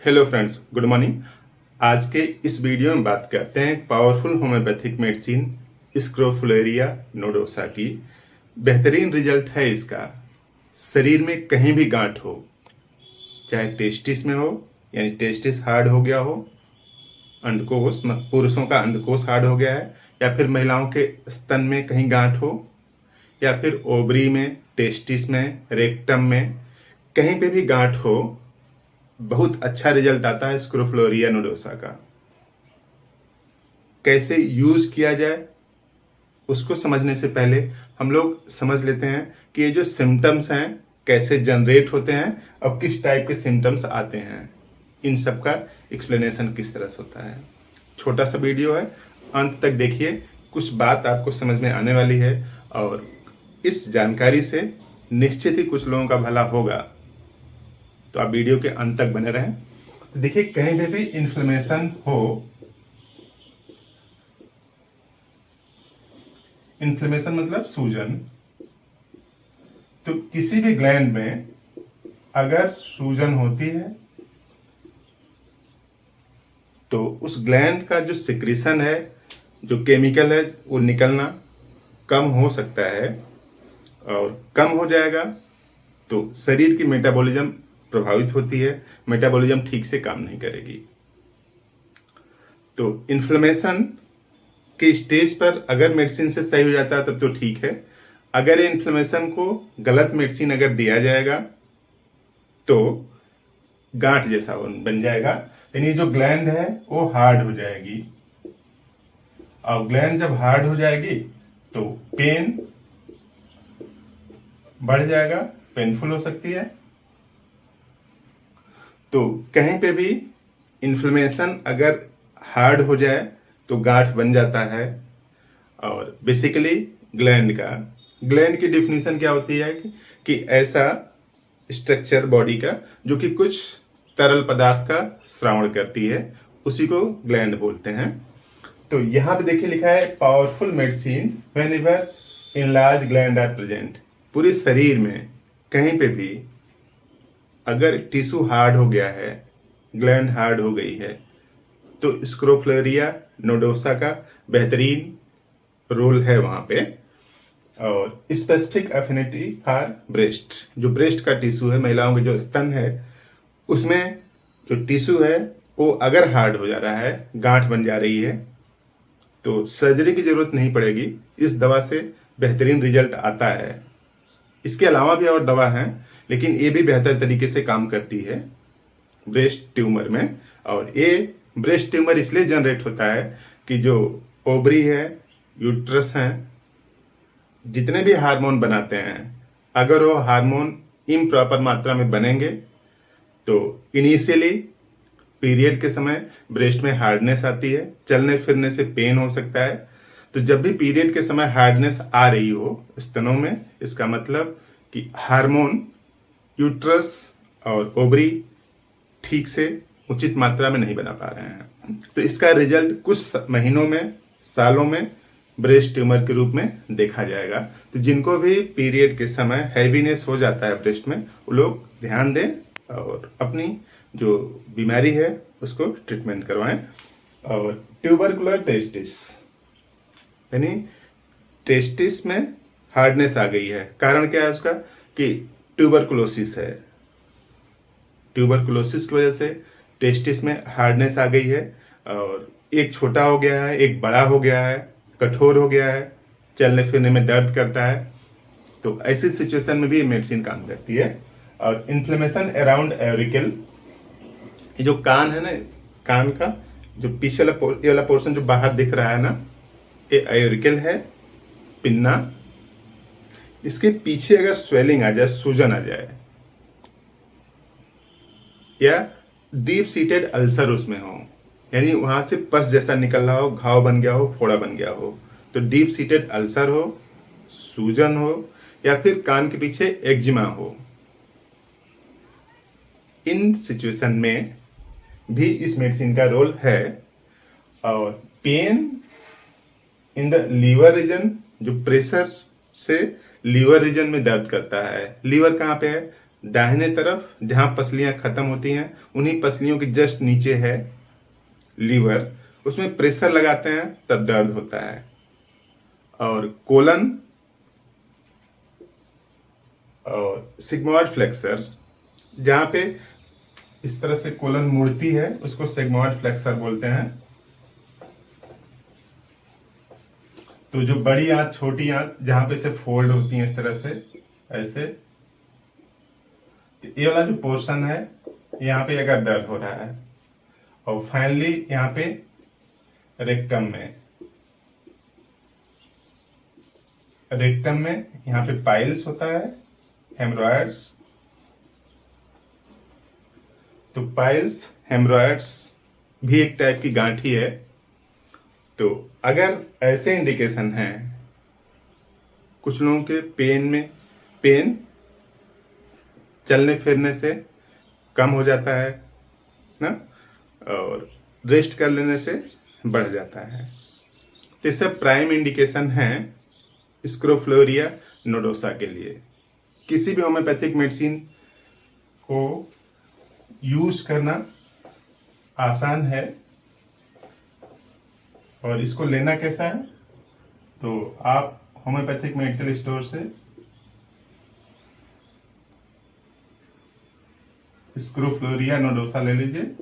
Hello friends, good morning. आज के इस वीडियो में बात करते हैं पावरफुल होम्योपैथिक मेडिसिन स्क्रोफुलेरिया नोडोसा की। बेहतरीन रिजल्ट है इसका। शरीर में कहीं भी गांठ हो, चाहे टेस्टिस में हो यानी टेस्टिस हार्ड हो गया हो, अंडकोश पुरुषों का अंडकोश हार्ड हो गया है, या फिर महिलाओं के स्तन में कहीं गांठ हो, या फिर ओवरी में, टेस्टिस में, रेक्टम में, कहीं पे भी गांठ हो, बहुत अच्छा रिजल्ट आता है स्क्रोफुलेरिया नोडोसा का। कैसे यूज किया जाए उसको समझने से पहले हम लोग समझ लेते हैं कि ये जो सिम्टम्स हैं कैसे जनरेट होते हैं और किस टाइप के सिम्टम्स आते हैं। इन सब का एक्सप्लेनेशन किस तरह से होता है। छोटा सा वीडियो है, अंत तक देखिए, कुछ बात आपको समझ में आने वाली है और इस जानकारी से निश्चित ही कुछ लोगों का भला होगा। तो आप वीडियो के अंत तक बने रहें। तो देखिए, कहीं भी इन्फ्लेमेशन हो, इन्फ्लेमेशन मतलब सूजन, तो किसी भी ग्लैंड में अगर सूजन होती है तो उस ग्लैंड का जो सिक्रीशन है, जो केमिकल है, वो निकलना कम हो सकता है। और कम हो जाएगा तो शरीर की मेटाबॉलिज्म प्रभावित होती है, मेटाबॉलिज्म ठीक से काम नहीं करेगी। तो इन्फ्लेमेशन के स्टेज पर अगर मेडिसिन से सही हो जाता है तब तो ठीक है। अगर इन्फ्लेमेशन को गलत मेडिसिन अगर दिया जाएगा तो गांठ जैसा बन जाएगा, यानी जो ग्लैंड है वो हार्ड हो जाएगी। और ग्लैंड जब हार्ड हो जाएगी तो पेन बढ़ जाएगा, पेनफुल हो सकती है। तो कहीं पे भी इन्फ्लेमेशन अगर हार्ड हो जाए तो गांठ बन जाता है। और बेसिकली ग्लैंड की डिफिनीशन क्या होती है कि ऐसा स्ट्रक्चर बॉडी का जो कि कुछ तरल पदार्थ का श्रावण करती है, उसी को ग्लैंड बोलते हैं। तो यहां पे देखिए लिखा है powerful medicine whenever enlarge gland are present. पूरे शरीर में कहीं पे भी अगर टिश्यू हार्ड हो गया है, ग्लैंड हार्ड हो गई है, तो स्क्रोफुलेरिया नोडोसा का बेहतरीन रोल है वहां पे। और स्पेसिफिक एफिनिटी फॉर ब्रेस्ट, जो ब्रेस्ट का टिश्यू है, महिलाओं के जो स्तन है, उसमें जो टिश्यू है वो अगर हार्ड हो जा रहा है, गांठ बन जा रही है, तो सर्जरी की जरूरत नहीं पड़ेगी। इस दवा से बेहतरीन रिजल्ट आता है। इसके अलावा भी और दवा है, लेकिन ये भी बेहतर तरीके से काम करती है ब्रेस्ट ट्यूमर में। और ये ब्रेस्ट ट्यूमर इसलिए जनरेट होता है कि जो ओवरी है, यूट्रस है, जितने भी हार्मोन बनाते हैं, अगर वो हार्मोन इम्प्रॉपर मात्रा में बनेंगे तो इनिशियली पीरियड के समय ब्रेस्ट में हार्डनेस आती है, चलने फिरने से पेन हो सकता है। तो जब भी पीरियड के समय हार्डनेस आ रही हो स्तनों में, इसका मतलब कि हार्मोन यूट्रस और ओवरी ठीक से उचित मात्रा में नहीं बना पा रहे हैं। तो इसका रिजल्ट कुछ महीनों में, सालों में ब्रेस्ट ट्यूमर के रूप में देखा जाएगा। तो जिनको भी पीरियड के समय हैवीनेस हो जाता है ब्रेस्ट में, वो लोग ध्यान दें और अपनी जो बीमारी है उसको ट्रीटमेंट करवाएं। और ट्यूबरकुलर टेस्टिस, यानी टेस्टिस में हार्डनेस आ गई है, कारण क्या है उसका कि ट्यूबरकुलोसिस है। ट्यूबरकुलोसिस की वजह से टेस्टिस में हार्डनेस आ गई है और एक छोटा हो गया है, एक बड़ा हो गया है, कठोर हो गया है, चलने फिरने में दर्द करता है। तो ऐसी सिचुएशन में भी मेडिसिन काम करती है। और इन्फ्लेमेशन अराउंड एरिकल, ये जो कान है ना, कान का जो पीछे वाला पोर्शन जो बाहर दिख रहा है ना, ये एरिकल है, पिन्ना। इसके पीछे अगर स्वेलिंग आ जाए, सूजन आ जाए, या डीप सीटेड अल्सर उसमें हो, यानी वहां से पस जैसा निकल रहा हो, घाव बन गया हो, फोड़ा बन गया हो, तो डीप सीटेड अल्सर हो, सूजन हो, या फिर कान के पीछे एक्जिमा हो, इन सिचुएशन में भी इस मेडिसिन का रोल है। और pain in the liver region, जो प्रेशर से लीवर रीजन में दर्द करता है, लीवर कहाँ पे है, दाहिने तरफ जहां पसलियां खत्म होती हैं उन्हीं पसलियों के जस्ट नीचे है लीवर, उसमें प्रेशर लगाते हैं तब दर्द होता है। और कोलन और सिग्मोइड फ्लेक्सर, जहां पे इस तरह से कोलन मुड़ती है उसको सिग्मोइड फ्लेक्सर बोलते हैं। तो जो बड़ी आंत छोटी आंत जहां पे से फोल्ड होती है इस तरह से ऐसे, तो ये वाला जो पोर्शन है यहाँ पे अगर दर्द हो रहा है। और फाइनली यहाँ पे रेक्टम में यहाँ पे पाइल्स होता है, हेमरॉइड्स। तो पाइल्स हेमरॉइड्स भी एक टाइप की गांठी है। तो अगर ऐसे इंडिकेशन है, कुछ लोगों के पेन चलने फिरने से कम हो जाता है ना, और रेस्ट कर लेने से बढ़ जाता है। तो ये सब प्राइम इंडिकेशन है स्क्रोफ्लोरिया नोडोसा के लिए। किसी भी होम्योपैथिक मेडिसिन को यूज करना आसान है। और इसको लेना कैसा है, तो आप होम्योपैथिक मेडिकल स्टोर से स्क्रोफ्लोरिया नोडोसा ले लीजिए।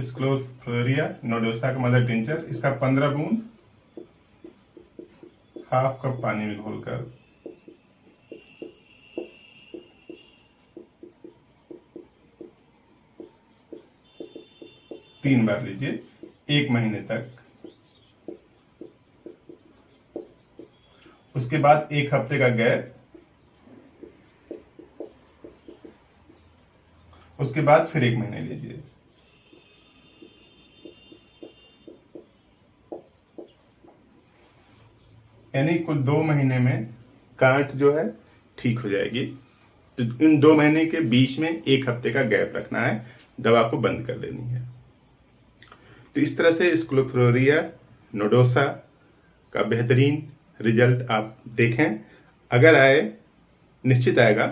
स्क्रोफ्लोरिया नोडोसा का मदर टिंचर, इसका 15 बूंद हाफ कप पानी में घोलकर 3 बार लीजिए 1 महीने तक। उसके बाद 1 हफ्ते का गैप, उसके बाद फिर 1 महीने लीजिए। यानी कुल 2 महीने में गांठ जो है ठीक हो जाएगी। तो इन 2 महीने के बीच में 1 हफ्ते का गैप रखना है, दवा को बंद कर देनी है। तो इस तरह से स्क्रोफ्लोरिया नोडोसा का बेहतरीन रिजल्ट आप देखें। अगर आए, निश्चित आएगा,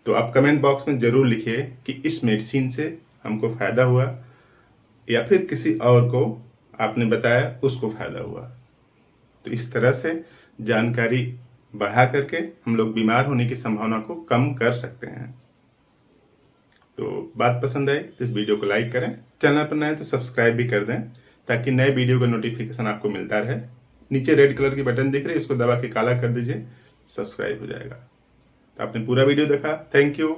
तो आप कमेंट बॉक्स में जरूर लिखिए कि इस मेडिसिन से हमको फायदा हुआ या फिर किसी और को आपने बताया उसको फायदा हुआ। तो इस तरह से जानकारी बढ़ा करके हम लोग बीमार होने की संभावना को कम कर सकते हैं। तो बात पसंद आए तो इस वीडियो को लाइक करें, चैनल पर नए तो सब्सक्राइब भी कर दें ताकि नए वीडियो का नोटिफिकेशन आपको मिलता रहे। नीचे रेड कलर की बटन दिख रही है, इसको दबा के काला कर दीजिए, सब्सक्राइब हो जाएगा। तो आपने पूरा वीडियो देखा, थैंक यू।